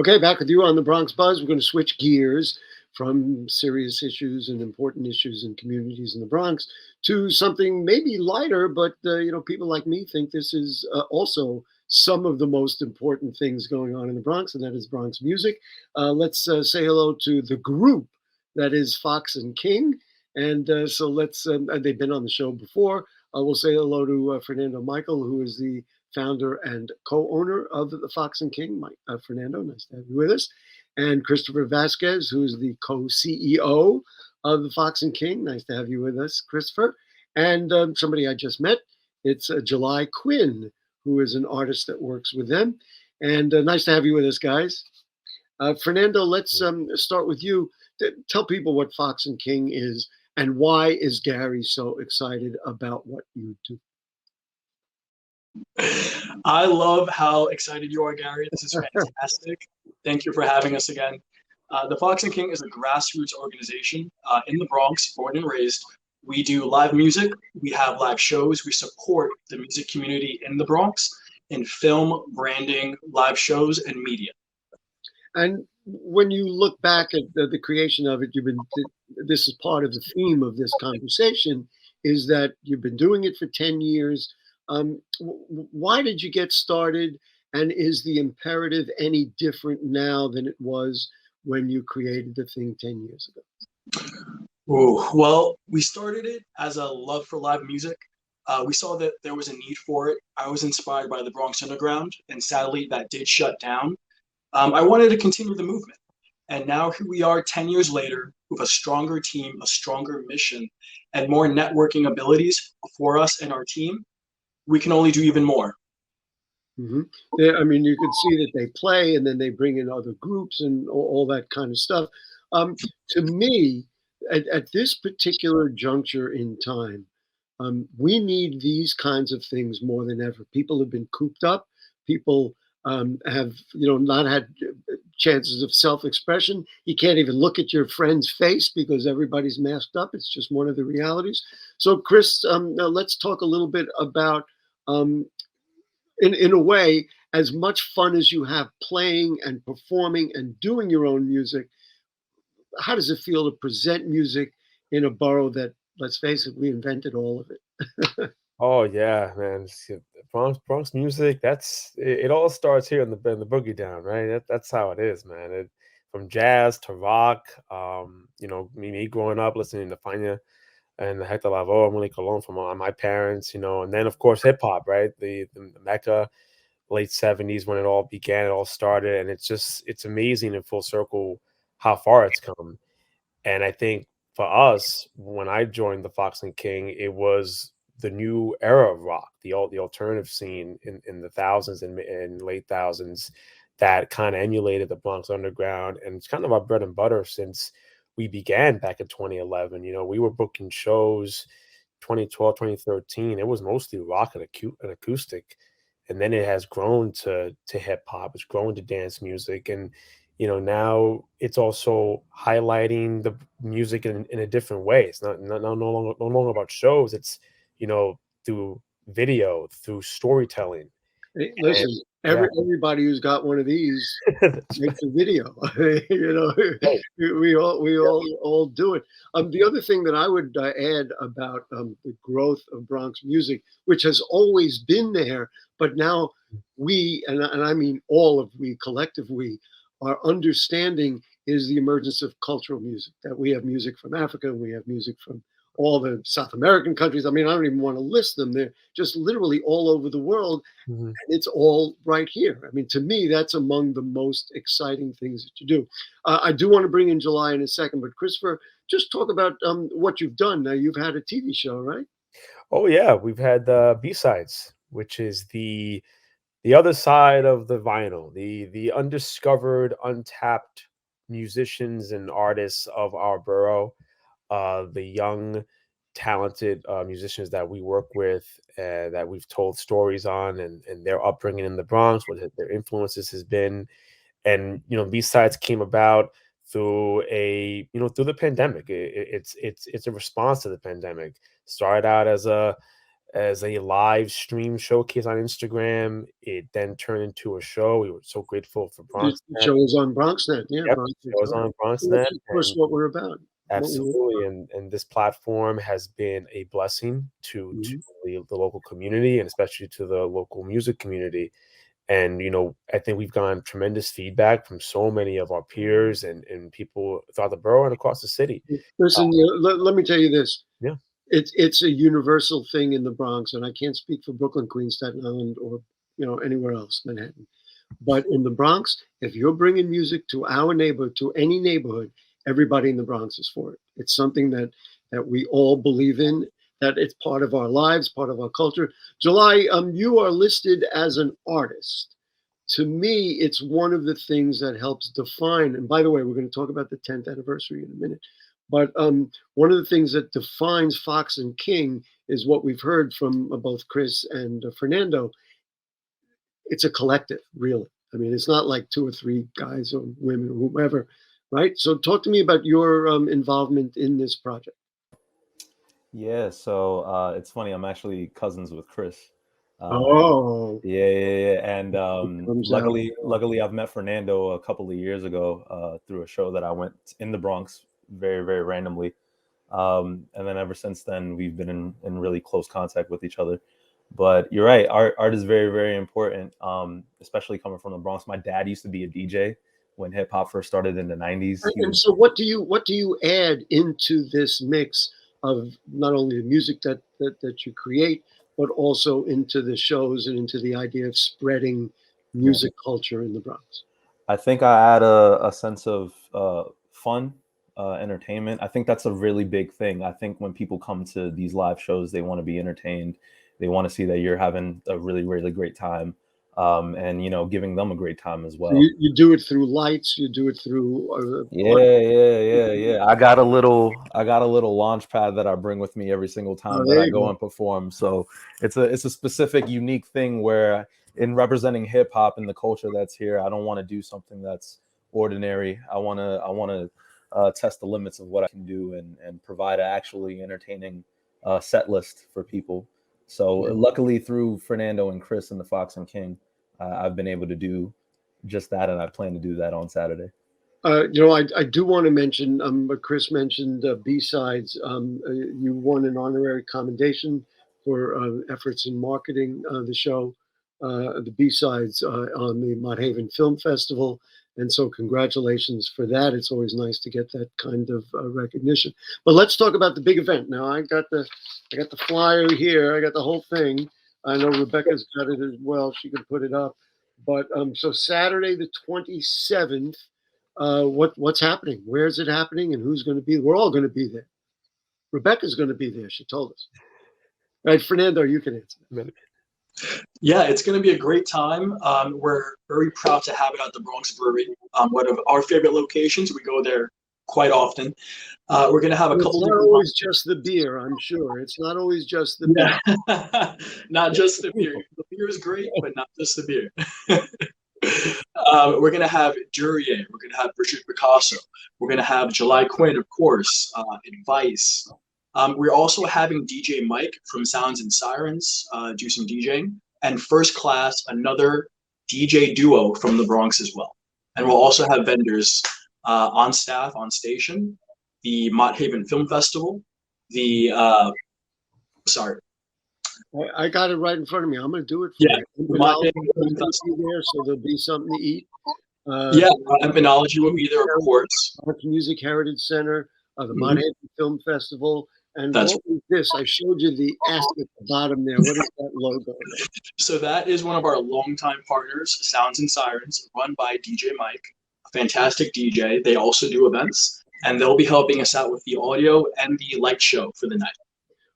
Okay, back with you on the Bronx Buzz. We're going to switch gears from serious issues and important issues in communities in the Bronx to something maybe lighter, but people like me think this is also some of the most important things going on in the Bronx, and that is Bronx music. Let's say hello to the group that is Fox and King, and so let's. They've been on the show before. We'll say hello to Fernando Michael, who is the founder and co-owner of the Fox and King. Fernando, nice to have you with us. And Christopher Vasquez, who is the co-CEO of the Fox and King. Nice to have you with us, Christopher. And somebody I just met, it's July Quin, who is an artist that works with them. And nice to have you with us, guys. Fernando, let's start with you. Tell people what Fox and King is and why is Gary so excited about what you do? I love how excited you are, Gary. This is fantastic. Thank you for having us again. The Fox and King is a grassroots organization in the Bronx, born and raised. We do live music. We have live shows. We support the music community in the Bronx in film, branding, live shows, and media. And when you look back at the creation of it, this is part of the theme of this conversation, is that you've been doing it for 10 years. Why did you get started? And is the imperative any different now than it was when you created the thing 10 years ago? Ooh, well, we started it as a love for live music. We saw that there was a need for it. I was inspired by the Bronx Underground, and sadly, that did shut down. I wanted to continue the movement. And now here we are 10 years later with a stronger team, a stronger mission, and more networking abilities for us and our team. We can only do even more. Mm-hmm. Yeah, I mean, you can see that they play and then they bring in other groups and all that kind of stuff. To me, at this particular juncture in time, we need these kinds of things more than ever. People have been cooped up. People have, not had chances of self-expression. You can't even look at your friend's face because everybody's masked up. It's just one of the realities. So, Chris, let's talk a little bit about, in a way, as much fun as you have playing and performing and doing your own music. How does it feel to present music in a borough that, let's face it, we invented all of it? Oh yeah, man. Bronx music. It all starts here in the boogie down, right? That's how it is, man. From jazz to rock. Me growing up listening to Fania and the Hector Lavoe, Emily Cologne from my parents, and then of course hip hop, right? The Mecca, late 70s when it all began, it all started, and it's amazing in full circle how far it's come. And I think for us, when I joined the Fox and King, it was the new era of rock, the alternative scene in the thousands and late thousands that kind of emulated the Bronx Underground, and it's kind of our bread and butter since we began back in 2011. We were booking shows 2012, 2013. It was mostly rock and acoustic, and then it has grown to hip hop. It's grown to dance music, and now it's also highlighting the music in a different way. It's no longer about shows. It's through video, through storytelling. Hey, listen, everybody who's got one of these makes a video. Right. we all do it. The other thing that I would add about the growth of Bronx music, which has always been there, but now we, and I mean all of we, collective we, are understanding is the emergence of cultural music. That we have music from Africa, we have music from all the South American countries. I mean, I don't even want to list them. They're just literally all over the world. Mhm. And it's all right here. I mean, to me, that's among the most exciting things that you do. I do want to bring in July in a second, but Christopher, just talk about what you've done. Now, you've had a TV show, right? Oh yeah, we've had the B-sides, which is the other side of the vinyl, the undiscovered, untapped musicians and artists of our borough, the young, talented musicians that we work with, that we've told stories on, and their upbringing in the Bronx, what their influences has been, and B-sides came about through the pandemic. It's a response to the pandemic. Started out as as a live stream showcase on Instagram. It then turned into a show. We were so grateful for The BronxNet. show was on BronxNet. Yeah, Yep, BronxNet. it was on So BronxNet. that's, of course, And what we're about. absolutely, and this platform has been a blessing to the local community, and especially to the local music community. And I think we've gotten tremendous feedback from so many of our peers and people throughout the borough and across the city. Listen, let me tell you this. Yeah. It's a universal thing in the Bronx, and I can't speak for Brooklyn, Queens, Staten Island, or anywhere else, Manhattan. But in the Bronx, if you're bringing music to our neighborhood, to any neighborhood, everybody in the Bronx is for it. It's something that we all believe in, that it's part of our lives, part of our culture. July, you are listed as an artist. To me, it's one of the things that helps define, and by the way, we're going to talk about the 10th anniversary in a minute, but one of the things that defines Fox and King is what we've heard from both Chris and Fernando. It's a collective, really. I mean, it's not like 2 or 3 guys or women or whoever, right? So talk to me about your involvement in this project. Yeah, so it's funny. I'm actually cousins with Chris. Yeah. And luckily, I've met Fernando a couple of years ago through a show that I went in the Bronx very, very randomly. And then ever since then, we've been in really close contact with each other. But you're right, art is very, very important, especially coming from the Bronx. My dad used to be a DJ when hip hop first started in the 90s. And so what do you add into this mix of not only the music that you create, but also into the shows and into the idea of spreading music culture in the Bronx? I think I add a sense of fun, entertainment. I think that's a really big thing. I think when people come to these live shows, they want to be entertained. They want to see that you're having a really, really great time, and giving them a great time as well. So you do it through lights. You do it through. Yeah. I got a little launch pad that I bring with me every single time that I go and perform. So it's a specific, unique thing where, in representing hip hop and the culture that's here, I don't want to do something that's ordinary. I want to test the limits of what I can do and provide an actually entertaining set list for people. So luckily, through Fernando and Chris and the Fox and King, I've been able to do just that, and I plan to do that on Saturday. I do want to mention, but Chris mentioned B-Sides. You won an honorary commendation for efforts in marketing the show, the B-Sides on the Mott Haven Film Festival. And so congratulations for that. It's always nice to get that kind of recognition. But let's talk about the big event. Now, I got the flyer here. I got the whole thing. I know Rebecca's got it as well. She could put it up. But so Saturday the 27th, what's happening? Where is it happening? And who's going to be? We're all going to be there. Rebecca's going to be there. She told us. All right, Fernando, you can answer that. Yeah, it's going to be a great time. We're very proud to have it at the Bronx Brewery, one of our favorite locations. We go there quite often. We're going to have a couple. It's not always just the beer, I'm sure. It's not always just the beer. Not just the beer. The beer is great, but not just the beer. We're going to have Duryea. We're going to have Richard Picasso. We're going to have July Quin, of course, Advice. We're also having DJ Mike from Sounds and Sirens do some DJing. And First Class, another DJ duo from the Bronx as well. And we'll also have vendors on staff, on station, the Mott Haven Film Festival, I got it right in front of me. I'm going to do it for you. Mott Haven Film Festival there, so there'll be something to eat. Immunology will be there, of course. Arts Music Heritage Center, the Mott Haven Film Festival. And what is this? I showed you the S at the bottom there. What is that logo? So that is one of our longtime partners, Sounds and Sirens, run by DJ Mike, a fantastic DJ. They also do events, and they'll be helping us out with the audio and the light show for the night.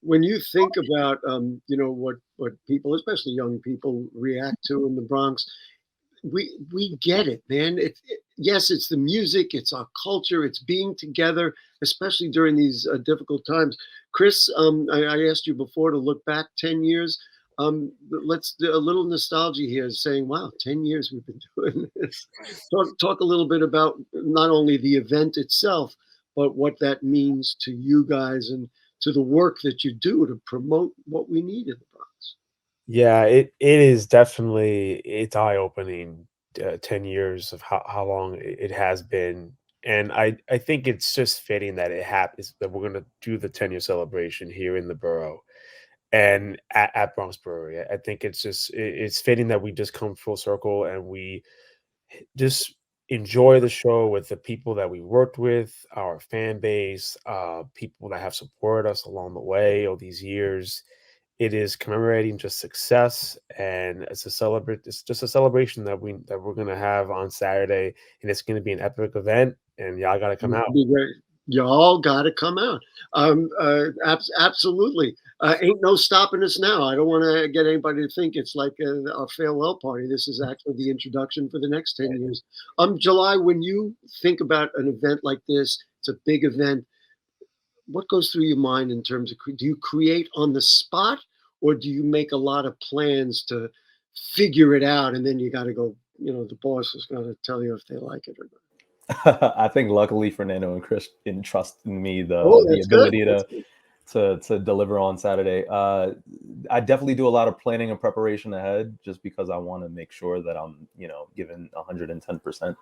When you think about, what people, especially young people, react to in the Bronx, we get it, man. Yes, it's the music, it's our culture, it's being together, especially during these difficult times. Chris, I asked you before to look back 10 years. Let's do a little nostalgia here, saying, wow, 10 years we've been doing this. Talk a little bit about not only the event itself, but what that means to you guys and to the work that you do to promote what we need in the Bronx. Yeah, it is definitely, it's eye-opening, 10 years of how long it has been. And I think it's just fitting that it happens, that we're gonna do the 10-year celebration here in the borough and at Bronx Brewery. I think it's just it's fitting that we just come full circle and we just enjoy the show with the people that we worked with, our fan base, people that have supported us along the way all these years. It is commemorating just success, and it's a celebrate. It's just a celebration that we're gonna have on Saturday, and it's gonna be an epic event. And y'all gotta come out. Be great. Y'all got to come out. Absolutely. Ain't no stopping us now. I don't want to get anybody to think it's like a farewell party. This is actually the introduction for the next 10 years. July, when you think about an event like this, it's a big event. What goes through your mind in terms of, do you create on the spot, or do you make a lot of plans to figure it out, and then you got to go, the boss is going to tell you if they like it or not? I think luckily Fernando and Chris entrust in me the ability to deliver on Saturday. I definitely do a lot of planning and preparation ahead, just because I want to make sure that I'm, giving 110%.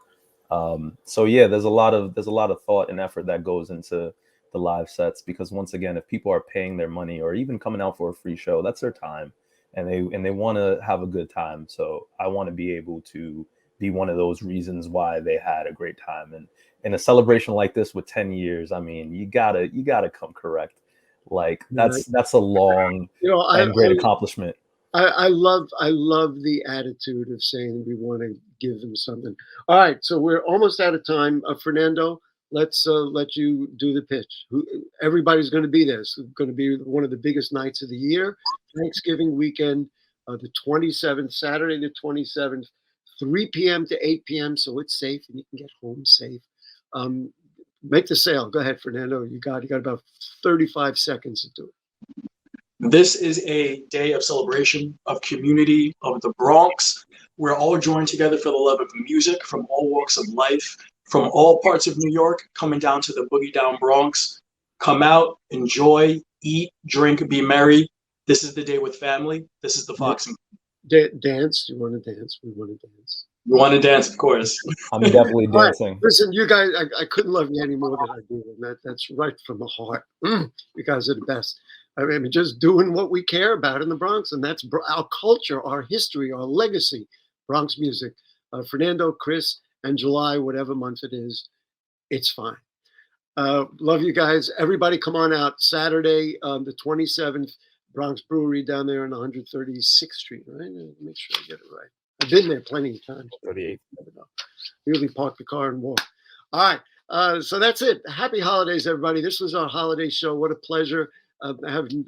So yeah, there's a lot of thought and effort that goes into the live sets, because once again, if people are paying their money or even coming out for a free show, that's their time, and they want to have a good time. So I want to be able to be one of those reasons why they had a great time. And in a celebration like this with 10 years, I mean, you gotta come correct. Like that's a long and great accomplishment. I love the attitude of saying we want to give them something. All right, so we're almost out of time. Fernando, let's let you do the pitch. Everybody's going to be there. It's going to be one of the biggest nights of the year, Thanksgiving weekend, the 27th, Saturday the 27th. 3 p.m. to 8 p.m. so it's safe and you can get home safe. Make the sale. Go ahead, Fernando. You got about 35 seconds to do it. This is a day of celebration, of community, of the Bronx. We're all joined together for the love of music from all walks of life, from all parts of New York, coming down to the Boogie Down Bronx. Come out, enjoy, eat, drink, be merry. This is the day with family. This is the Fox and Dance. You want to dance? We want to dance. You want to dance, of course. I'm definitely dancing. Right. Listen, you guys, I couldn't love you any more than I do, and that's right from the heart. You guys are the best. I mean, just doing what we care about in the Bronx, and that's our culture, our history, our legacy. Bronx music. Fernando, Chris, and July, whatever month it is, it's fine. Love you guys. Everybody come on out Saturday, the 27th. Bronx Brewery down there on 136th Street, right? Make sure I get it right. I've been there plenty of times. 38. Really park the car and walk. All right. So that's it. Happy holidays, everybody. This was our holiday show. What a pleasure having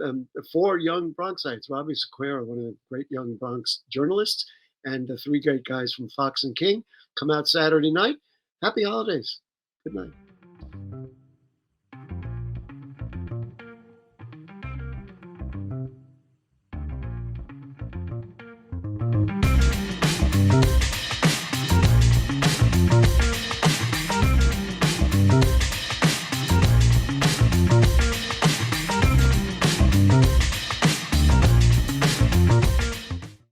4 young Bronxites. Robbie Sequeira, one of the great young Bronx journalists, and 3 great guys from Fox and King. Come out Saturday night. Happy holidays. Good night.